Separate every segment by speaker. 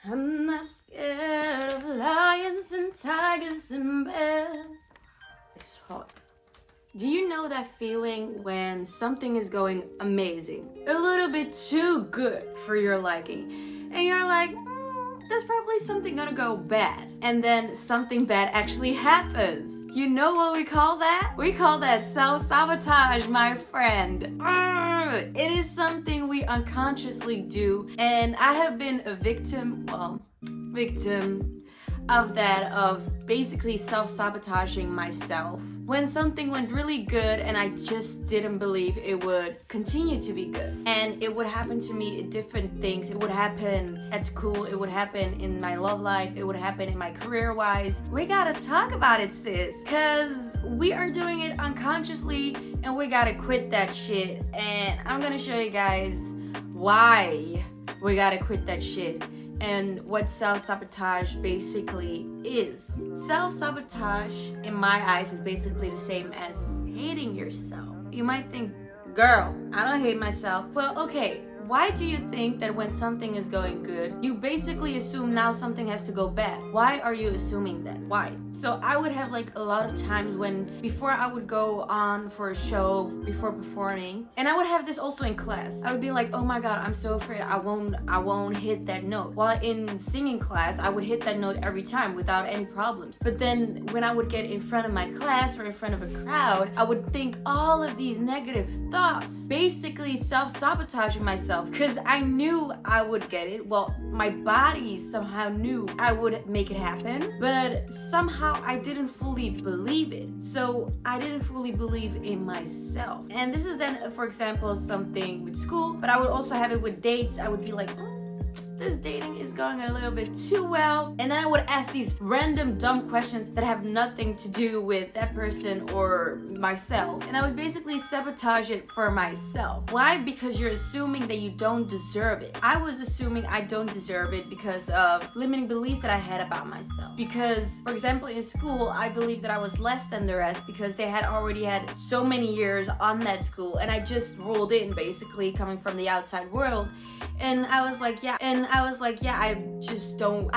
Speaker 1: I'm not scared of lions and tigers and bears. It's hot. Do you know that feeling when something is going amazing, a little bit too good for your liking, and you're like, there's probably something gonna go bad, and then something bad actually happens? You know what we call that? We call that self-sabotage, my friend. It is something we unconsciously do, and I have been a victim of that, of basically self-sabotaging myself when something went really good and I just didn't believe it would continue to be good. And it would happen to me in different things. It would happen at school, it would happen in my love life, it would happen in my career-wise. We gotta talk about it, sis, because we are doing it unconsciously and we gotta quit that shit. And I'm gonna show you guys why we gotta quit that shit and what self-sabotage basically is. Self-sabotage, in my eyes, is basically the same as hating yourself. You might think, girl, I don't hate myself. Well, okay, why do you think that when something is going good, you basically assume now something has to go bad? Why are you assuming that? Why? So I would have like a lot of times when, before I would go on for a show, before performing, and I would have this also in class. I would be like, oh my God, I'm so afraid I won't hit that note. While in singing class, I would hit that note every time without any problems. But then when I would get in front of my class or in front of a crowd, I would think all of these negative thoughts, basically self-sabotaging myself. Because I knew I would get it. Well, my body somehow knew I would make it happen, but somehow I didn't fully believe it. So I didn't fully believe in myself. And this is then, for example, something with school, but I would also have it with dates. I would be like, this dating is going a little bit too well. And then I would ask these random dumb questions that have nothing to do with that person or myself. And I would basically sabotage it for myself. Why? Because you're assuming that you don't deserve it. I was assuming I don't deserve it because of limiting beliefs that I had about myself. Because, for example, in school, I believed that I was less than the rest because they had already had so many years on that school. And I just rolled in, basically, coming from the outside world. And I was like, yeah, I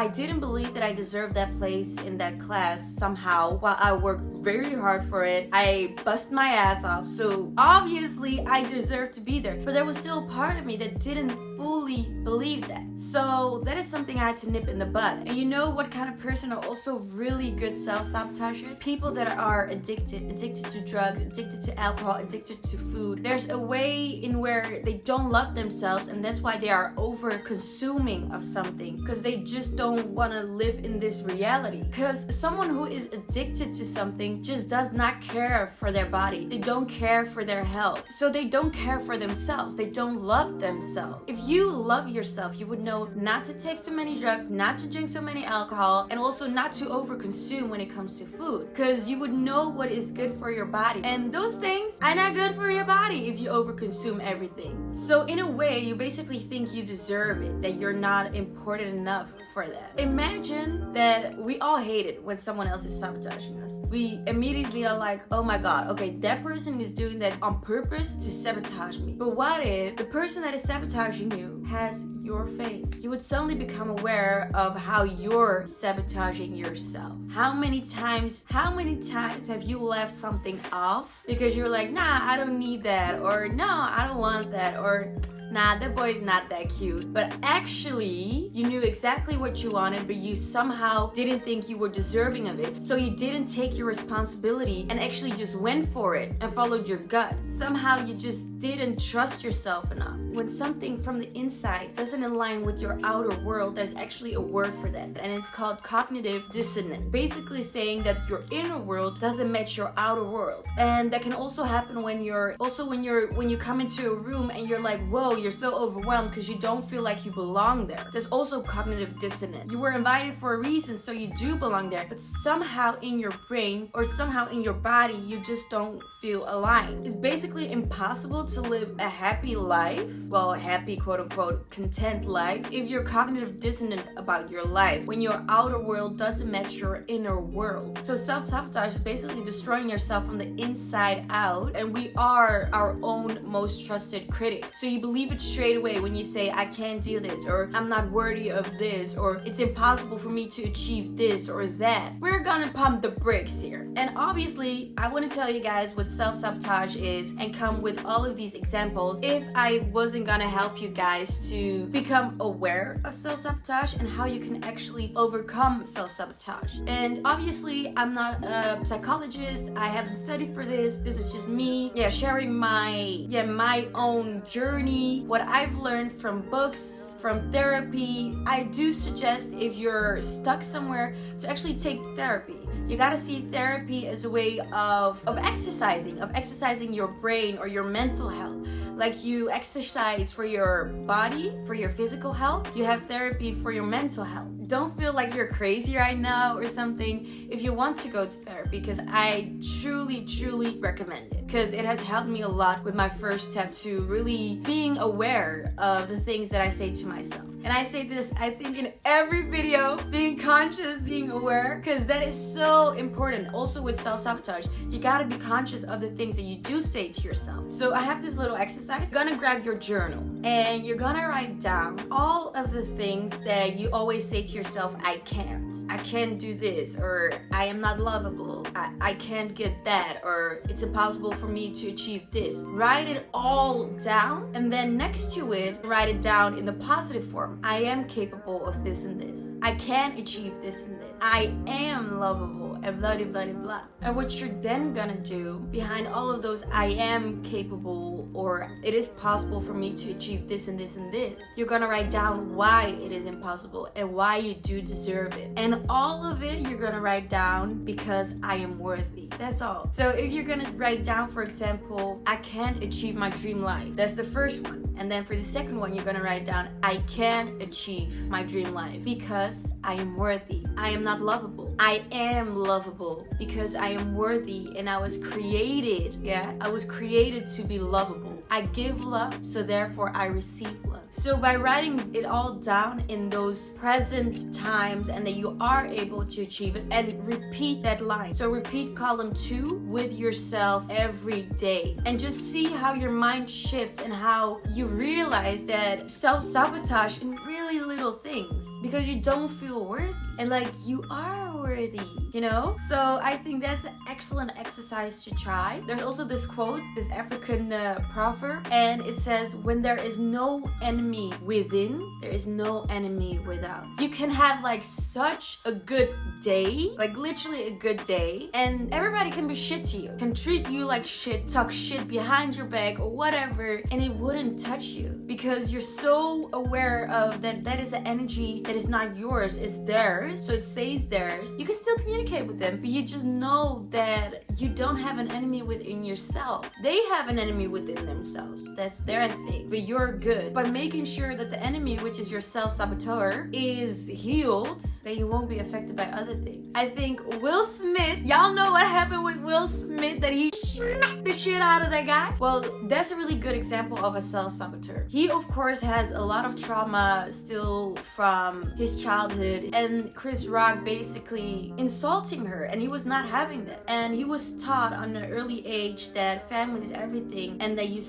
Speaker 1: didn't believe that I deserved that place in that class somehow. While I worked very hard for it, I bust my ass off, so obviously I deserved to be there. But there was still a part of me that didn't fully believe that. So that is something I had to nip in the bud. And you know what kind of person are also really good self-sabotagers? People that are addicted to drugs, addicted to alcohol, addicted to food. There's a way in where they don't love themselves, and that's why they are over-consuming of something, because they just don't want to live in this reality. Because someone who is addicted to something just does not care for their body. They don't care for their health. So they don't care for themselves. They don't love themselves. If you love yourself, you would know not to take so many drugs, not to drink so many alcohol, and also not to overconsume when it comes to food. Because you would know what is good for your body. And those things are not good for your body if you overconsume everything. So in a way, you basically think you deserve it, that you're not important enough for that. Imagine that we all hate it when someone else is sabotaging us. We immediately are like, oh my God, okay, that person is doing that on purpose to sabotage me. But what if the person that is sabotaging you has your face? You would suddenly become aware of how you're sabotaging yourself. How many times have you left something off because you're like, nah, I don't need that, or no, I don't want that, or nah, that boy is not that cute. But actually, you knew exactly what you wanted, but you somehow didn't think you were deserving of it. So you didn't take your responsibility and actually just went for it and followed your gut. Somehow you just didn't trust yourself enough. When something from the inside doesn't align with your outer world, there's actually a word for that. And it's called cognitive dissonance. Basically saying that your inner world doesn't match your outer world. And that can also happen when you come into a room and you're like, whoa, you're so overwhelmed because you don't feel like you belong there. There's also cognitive dissonance. You were invited for a reason, so you do belong there, but somehow in your brain or somehow in your body, you just don't feel aligned. It's basically impossible to live a happy life, well, a happy quote-unquote content life, if you're cognitive dissonant about your life, when your outer world doesn't match your inner world. So self-sabotage is basically destroying yourself from the inside out, and we are our own most trusted critic. So you believe leave it straight away when you say, I can't do this, or I'm not worthy of this, or it's impossible for me to achieve this or that, we're gonna pump the brakes here. And obviously, I want to tell you guys what self-sabotage is and come with all of these examples if I wasn't gonna help you guys to become aware of self-sabotage and how you can actually overcome self-sabotage. And obviously, I'm not a psychologist. I haven't studied for this. This is just me, sharing my own journey, what I've learned from books, from therapy. I do suggest, if you're stuck somewhere, to actually take therapy. You gotta see therapy as a way of exercising your brain or your mental health. Like you exercise for your body, for your physical health, you have therapy for your mental health. Don't feel like you're crazy right now or something if you want to go to therapy, because I truly recommend it, because it has helped me a lot with my first step to really being aware of the things that I say to myself. And I say this, I think, in every video, being conscious, being aware, because that is so important. Also with self-sabotage, you gotta be conscious of the things that you do say to yourself. So I have this little exercise. You're gonna grab your journal and you're gonna write down all of the things that you always say to yourself, I can't do this, or I am not lovable, I can't get that, or it's impossible for me to achieve this. Write it all down, and then next to it, write it down in the positive form. I am capable of this and this. I can achieve this and this. I am lovable, and blah blah blah blah. And what you're then gonna do behind all of those I am capable, or it is possible for me to achieve this and this and this, you're gonna write down why it is impossible and why you do deserve it. And all of it you're gonna write down because I am worthy. That's all. So if you're gonna write down, for example, I can't achieve my dream life, that's the first one. And then for the second one, you're gonna write down, I can achieve my dream life because I am worthy. I am not lovable. I am lovable because I am worthy, and I was created, I was created to be lovable. I give love, so therefore I receive love. So by writing it all down in those present times, and that you are able to achieve it, and repeat that line. So repeat column 2 with yourself every day, and just see how your mind shifts and how you realize that self-sabotage in really little things, because you don't feel worthy, and like you are worthy, you know? So I think that's an excellent exercise to try. There's also this quote, this African proverb, and it says, when there is no enemy within, there is no enemy without. You can have like such a good day, like literally a good day, and everybody can be shit to you, can treat you like shit, talk shit behind your back or whatever, and it wouldn't touch you, because you're so aware of that is an energy that is not yours, it's theirs, so it stays theirs. You can still communicate with them, but you just know that you don't have an enemy within yourself. They have an enemy within themselves, that's their thing, but you're good. By making sure that the enemy, which is your self-saboteur, is healed, then you won't be affected by other things. I think Will Smith, y'all know what happened with Will Smith, that he smacked the shit out of that guy? Well, that's a really good example of a self-saboteur. He of course has a lot of trauma still from his childhood, and Chris Rock basically insulting her, and he was not having that. And he was taught on an early age that family is everything, and that you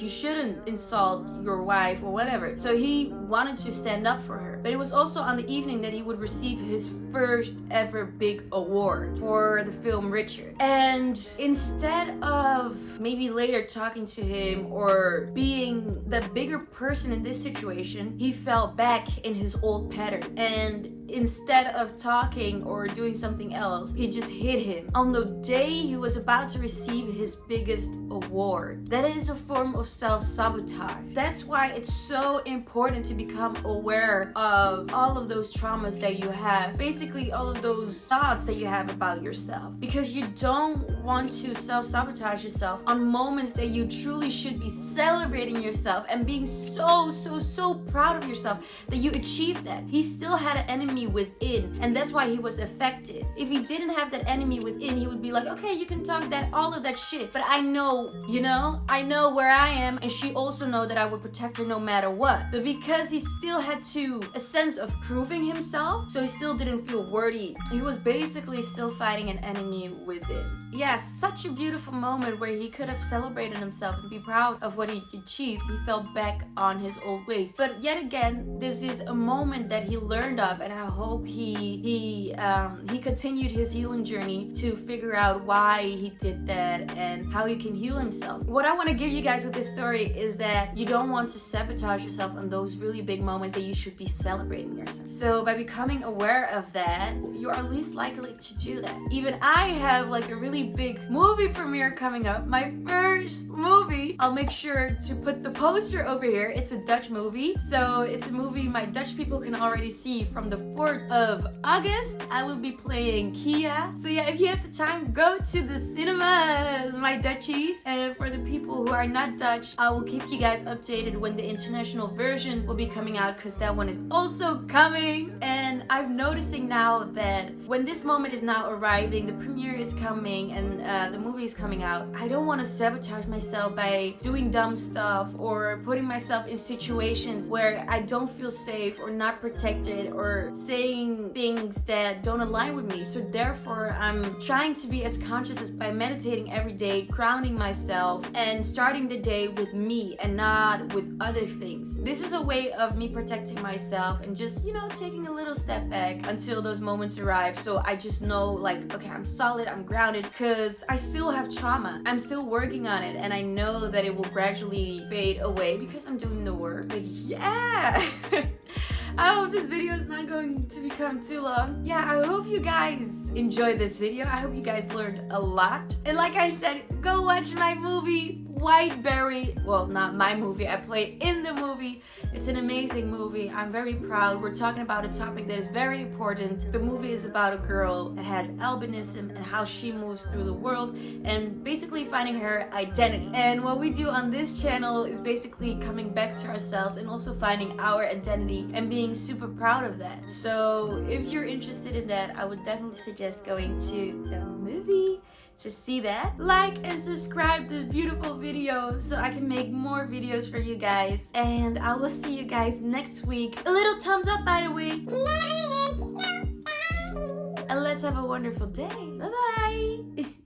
Speaker 1: shouldn't insult your wife or whatever. So he wanted to stand up for her. But it was also on the evening that he would receive his first ever big award for the film Richard. And instead of maybe later talking to him or being the bigger person in this situation, he fell back in his old pattern. And instead of talking or doing something else, he just hit him on the day he was about to receive his biggest award. That is a form of self-sabotage. That's why it's so important to become aware of all of those traumas that you have, basically all of those thoughts that you have about yourself, because you don't want to self-sabotage yourself on moments that you truly should be celebrating yourself and being so proud of yourself that you achieved that. He still had an enemy within, and that's why he was affected. If he didn't have that enemy within, he would be like, okay, you can talk that all of that shit, but I know, I know where I am, and she also know that I would protect her no matter what. But because he still had a sense of proving himself, so he still didn't feel worthy, he was basically still fighting an enemy within. yeah, such a beautiful moment where he could have celebrated himself and be proud of what he achieved. He fell back on his old ways. But yet again, this is a moment that he learned of, and I hope he continued his healing journey to figure out why he did that and how he can heal himself. What I want to give you guys with this story is that you don't want to sabotage yourself on those really big moments that you should be celebrating yourself. So by becoming aware of that, you are least likely to do that. Even I have like a really big movie premiere coming up, my first movie. I'll make sure to put the poster over here. It's a Dutch movie, so it's a movie my Dutch people can already see. From the 4th of August, I will be playing Kia. So yeah, if you have the time, go to the cinemas, my Dutchies. And for the people who are not Dutch, I will keep you guys updated when the international version will be coming out, because that one is also coming. And I'm noticing now that when this moment is now arriving, the premiere is coming and the movie is coming out, I don't want to sabotage myself by doing dumb stuff or putting myself in situations where I don't feel safe or not protected or saying things that don't align with me. So therefore, I'm trying to be as conscious as by meditating every day, grounding myself, and starting the day with me and not with other things. This is a way of me protecting myself and just, taking a little step back until those moments arrive. So I just know, like, okay, I'm solid, I'm grounded, because I still have trauma. I'm still working on it, and I know that it will gradually fade away because I'm doing the work. But yeah. I hope this video is not going to become too long. Yeah, I hope you guys enjoyed this video. I hope you guys learned a lot. And like I said, go watch my movie, Whiteberry. Well, not my movie. I play in the movie. It's an amazing movie. I'm very proud. We're talking about a topic that is very important. The movie is about a girl that has albinism and how she moves through the world and basically finding her identity. And what we do on this channel is basically coming back to ourselves and also finding our identity and being super proud of that. So if you're interested in that, I would definitely suggest going to the movie to see that. Like and subscribe this beautiful video so I can make more videos for you guys. And I will see you guys next week. A little thumbs up, by the way. And let's have a wonderful day. Bye-bye.